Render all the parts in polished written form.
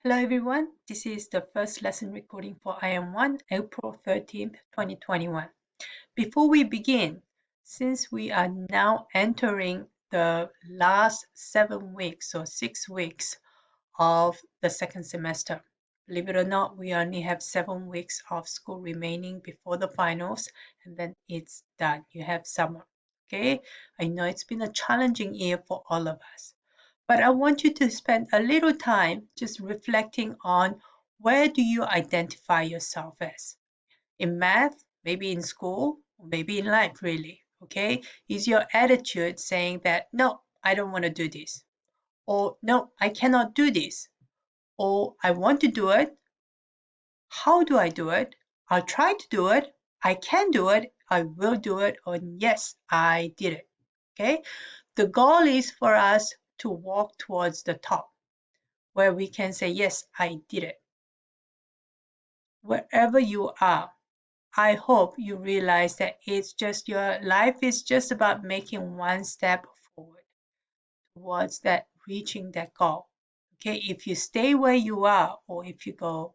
Hello everyone, this is the first lesson recording for IM1, April 13th, 2021. Before we begin, since we are now entering the last 7 weeks or 6 weeks of the second semester, believe it or not, we only have 7 weeks of school remaining before the finals and then it's done. You have summer, okay? I know it's been a challenging year for all of us. But I want you to spend a little time just reflecting on where do you identify yourself as? In math, maybe in school, or maybe in life, really. Okay? Is your attitude saying that, no, I don't want to do this? Or, no, I cannot do this? Or, I want to do it. How do I do it? I'll try to do it. I can do it. I will do it. Or, yes, I did it. Okay? The goal is for us to walk towards the top, where we can say, yes, I did it. Wherever you are, I hope you realize that it's just your life is just about making one step forward towards that reaching that goal. Okay, if you stay where you are or if you go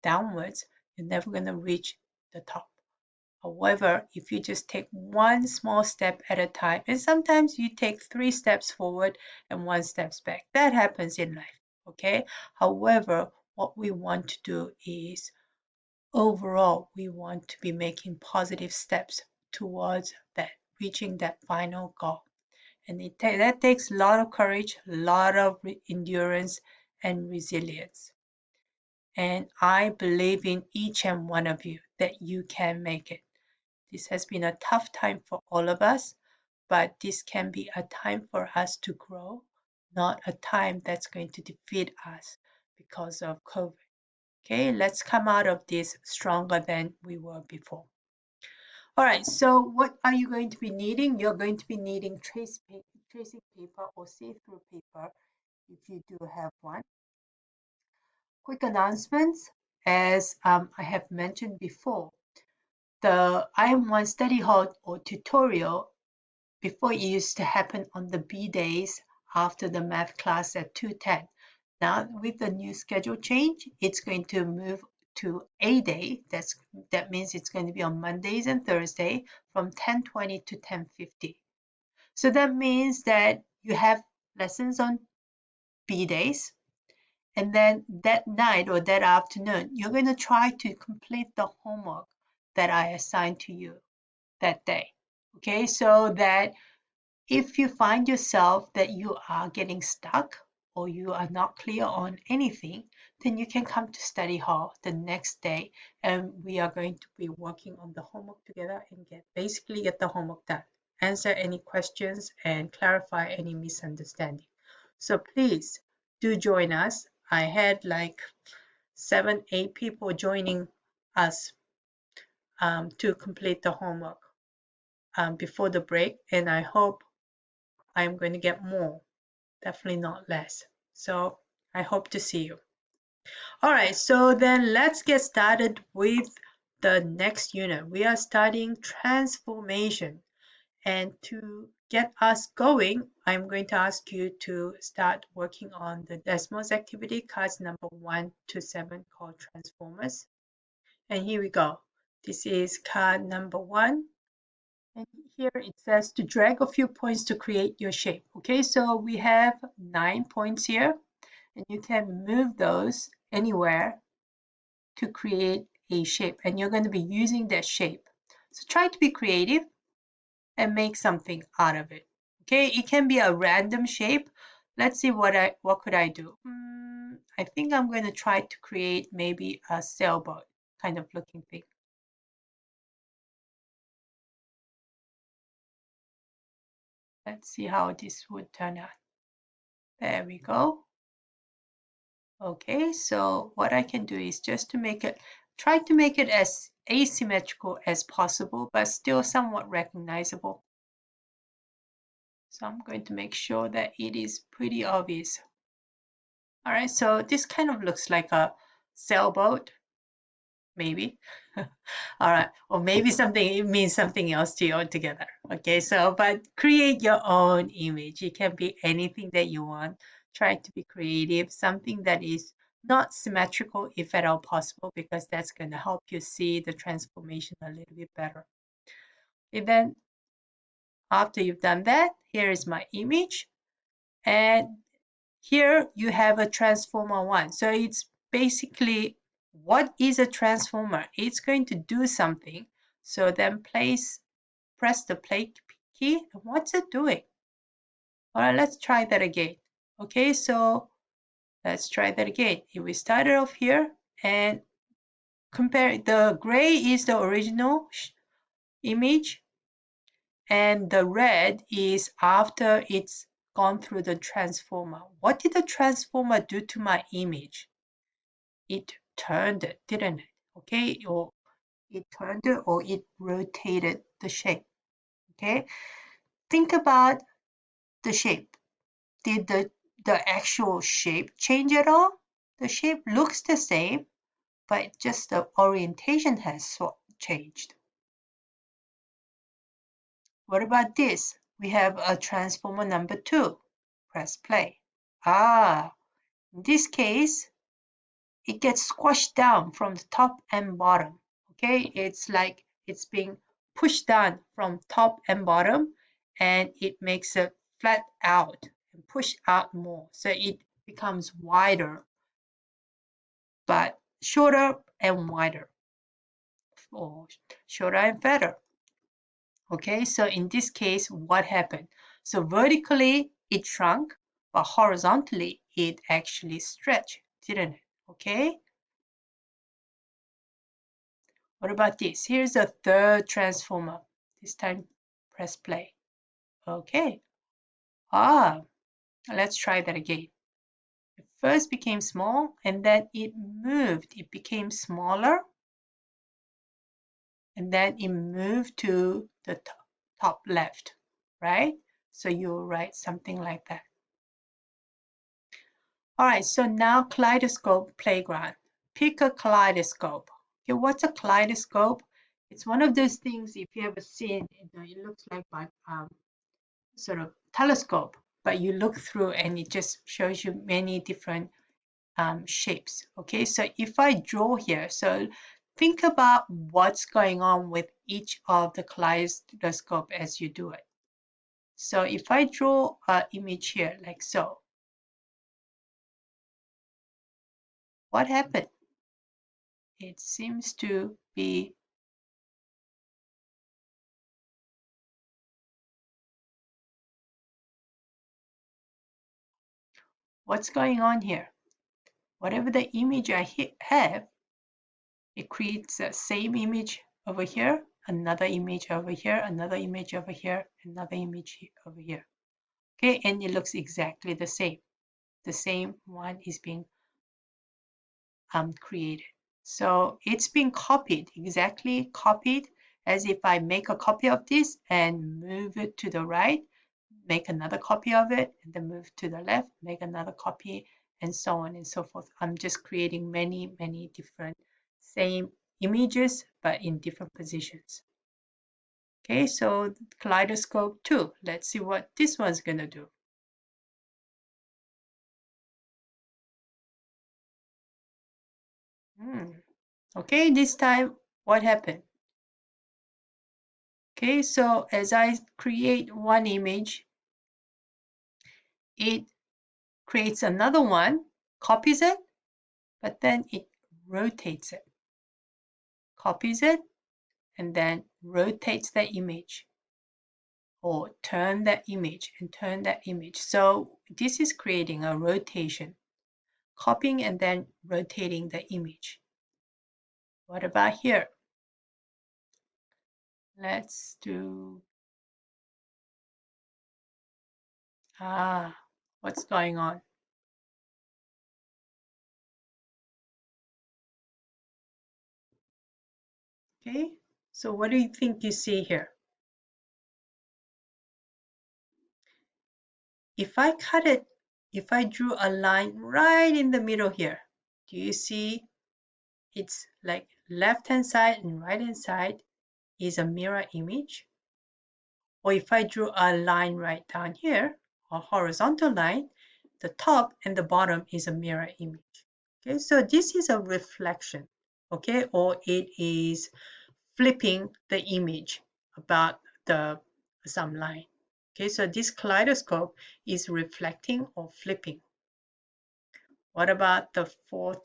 downwards, you're never going to reach the top. However, if you just take one small step at a time, and sometimes you take 3 steps forward and 1 step back, that happens in life. Okay, however, what we want to do is overall, we want to be making positive steps towards that, reaching that final goal. And that takes a lot of courage, a lot of endurance and resilience. And I believe in each and one of you that you can make it. This has been a tough time for all of us, but this can be a time for us to grow, not a time that's going to defeat us because of COVID. Okay, let's come out of this stronger than we were before. All right, so what are you going to be needing? You're going to be needing tracing paper or see-through paper if you do have one. Quick announcements, as I have mentioned before, the IM1 study hall or tutorial before it used to happen on the B days after the math class at 2:10. Now with the new schedule change, it's going to move to A day. That means it's going to be on Mondays and Thursday from 10:20 to 10:50. So that means that you have lessons on B days, and then that night or that afternoon, you're going to try to complete the homework that I assigned to you that day. Okay, so that if you find yourself that you are getting stuck or you are not clear on anything, then you can come to study hall the next day and we are going to be working on the homework together and basically get the homework done. Answer any questions and clarify any misunderstanding. So please do join us. I had like 7, 8 people joining us to complete the homework before the break, and I hope I'm going to get more, definitely not less. So I hope to see you. All right, so then let's get started with the next unit. We are studying transformation. And to get us going, I'm going to ask you to start working on the Desmos activity, cards number 1 to 7 called Transformers. And here we go. This is card number 1. And here it says to drag a few points to create your shape. Okay, so we have 9 points here, and you can move those anywhere to create a shape, and you're going to be using that shape. So try to be creative and make something out of it. Okay, it can be a random shape. Let's see what could I do. I think I'm going to try to create maybe a sailboat kind of looking thing. Let's see how this would turn out. There we go. Okay, so what I can do is just to make it, try to make it as asymmetrical as possible, but still somewhat recognizable. So I'm going to make sure that it is pretty obvious. All right, so this kind of looks like a sailboat, maybe. All right, or maybe it means something else to you altogether. Okay, so but create your own image. It can be anything that you want. Try to be creative, something that is not symmetrical if at all possible, because that's going to help you see the transformation a little bit better. And then after you've done that, here is my image. And here you have a transformer one. So it's basically, what is a transformer? It's going to do something. So then press the play key. And what's it doing? All right, let's try that again. Okay, so let's try that again. If we started off here and compare, the gray is the original image, and the red is after it's gone through the transformer. What did the transformer do to my image? It turned it, didn't it? Okay, or it turned it, or it rotated the shape. Okay, think about the shape. Did the actual shape change at all? The shape looks the same, but just the orientation has changed. What about this? We have a transformer number 2. Press play. In this case, it gets squashed down from the top and bottom. Okay, it's like it's being pushed down from top and bottom, and it makes it flat out and push out more. So it becomes wider, but shorter and wider, or shorter and fatter. Okay, so in this case, what happened? So vertically, it shrunk, but horizontally, it actually stretched, didn't it? Okay, what about this? Here's a third transformer. This time, press play. Okay, let's try that again. It first became small, and then it moved. It became smaller, and then it moved to the top left, right? So you'll write something like that. All right, so now kaleidoscope playground. Pick a kaleidoscope. Okay, what's a kaleidoscope? It's one of those things, if you ever seen it, it looks like my sort of telescope, but you look through and it just shows you many different shapes. Okay, so if I draw here, so think about what's going on with each of the kaleidoscope as you do it. So if I draw an image here like so, what happened? It seems to be what's going on here. Whatever the image I have, it creates the same image over here, another image over here, another image over here, another image over here. Okay, and it looks exactly the same. The same one is being created. So it's being copied, exactly copied, as if I make a copy of this and move it to the right, make another copy of it, and then move to the left, make another copy, and so on and so forth. I'm just creating many, many different same images, but in different positions. Okay, so kaleidoscope 2. Let's see what this one's gonna do. Okay, this time what happened? Okay, so as I create one image, it creates another one, copies it, but then it rotates it. Copies it, and then rotates the image, or turn that image and turn that image. So this is creating a rotation, copying and then rotating the image. What about here? Let's do, what's going on? Okay, so what do you think you see here? If I cut it, if I drew a line right in the middle here, do you see it's like left hand side and right hand side is a mirror image? Or if I drew a line right down here, a horizontal line, the top and the bottom is a mirror image. Okay, so this is a reflection, okay, or it is flipping the image about the some line. Okay, so this kaleidoscope is reflecting or flipping. What about the fourth?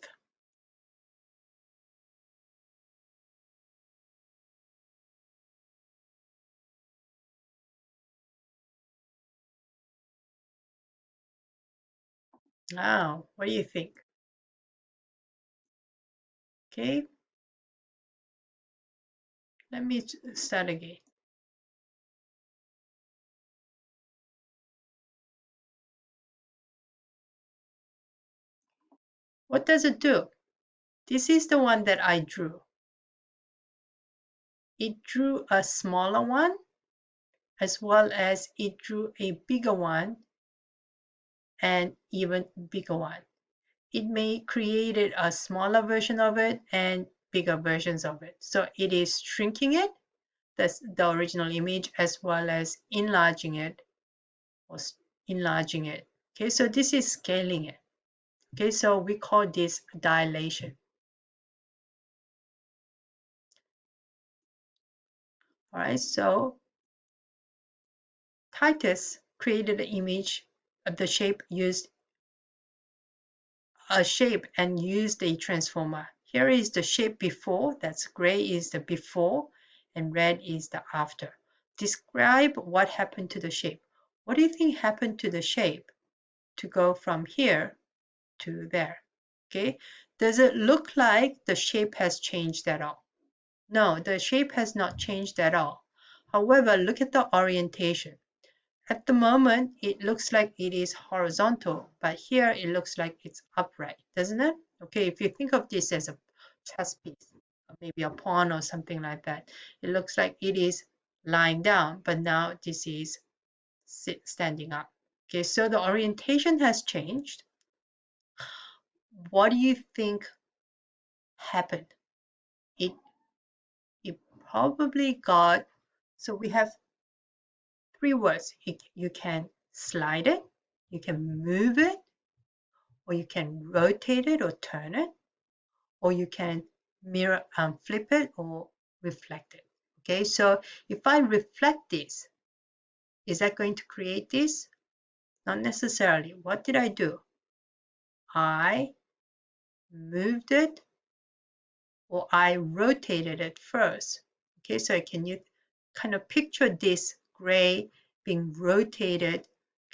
Now, what do you think? Okay, let me start again. What does it do? This is the one that I drew. It drew a smaller one as well as it drew a bigger one and even bigger one. It may created a smaller version of it and bigger versions of it. So it is shrinking it, that's the original image, as well as enlarging it or enlarging it. Okay, so this is scaling it. Okay, so we call this dilation. All right, so Titus created an image of the shape, used a shape and used a transformer. Here is the shape before, that's gray is the before and red is the after. Describe what happened to the shape. What do you think happened to the shape to go from here to there? Okay, does it look like the shape has changed at all? No, the shape has not changed at all. However, look at the orientation. At the moment, it looks like it is horizontal, but here it looks like it's upright, doesn't it? Okay, if you think of this as a chess piece, or maybe a pawn or something like that, it looks like it is lying down, but now this is standing up. Okay, so the orientation has changed. What do you think happened? It, it probably got, so we have three words. You can slide it, you can move it, or you can rotate it or turn it, or you can mirror flip it or reflect it. Okay, so if I reflect this, is that going to create this? Not necessarily. What did I do? I moved it or I rotated it first. Okay, so can you kind of picture this gray being rotated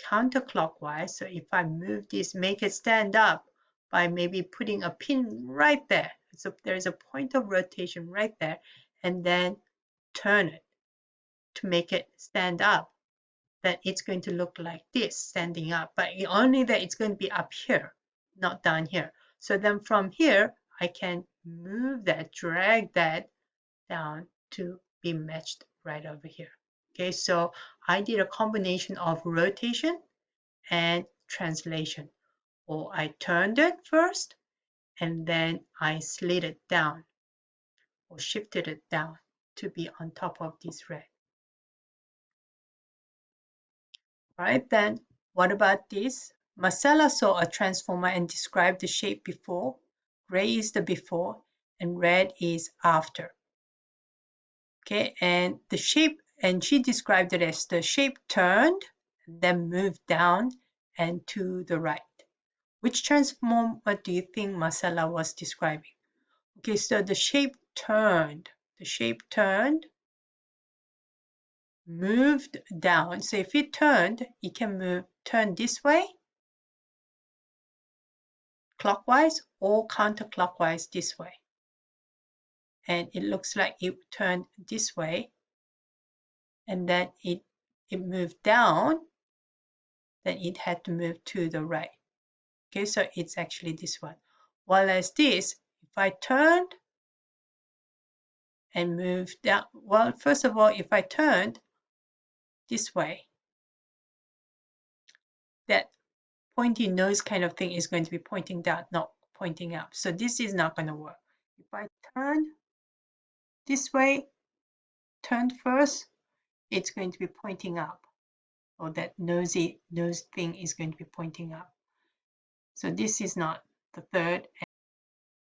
counterclockwise? So if I move this, make it stand up by maybe putting a pin right there. So there's a point of rotation right there, and then turn it to make it stand up. Then it's going to look like this, standing up, but only that it's going to be up here, not down here. So then from here, I can move that, drag that down to be matched right over here. Okay, so I did a combination of rotation and translation, or I turned it first and then I slid it down or shifted it down to be on top of this red. All right, then what about this? Masala saw a transformer and described the shape before. Gray is the before and red is after. Okay, and the shape, and she described it as the shape turned, then moved down and to the right. Which transformer do you think Masala was describing? Okay, so the shape turned, moved down. So if it turned, it can turn this way, clockwise or counterclockwise this way. And it looks like it turned this way and then it moved down, then it had to move to the right. Okay, so it's actually this one. While as this, if I turned and moved down, well, first of all, if I turned this way, that pointy nose kind of thing is going to be pointing down, not pointing up. So this is not going to work. If I turn this way, turned first, it's going to be pointing up, or that nose thing is going to be pointing up. So this is not the third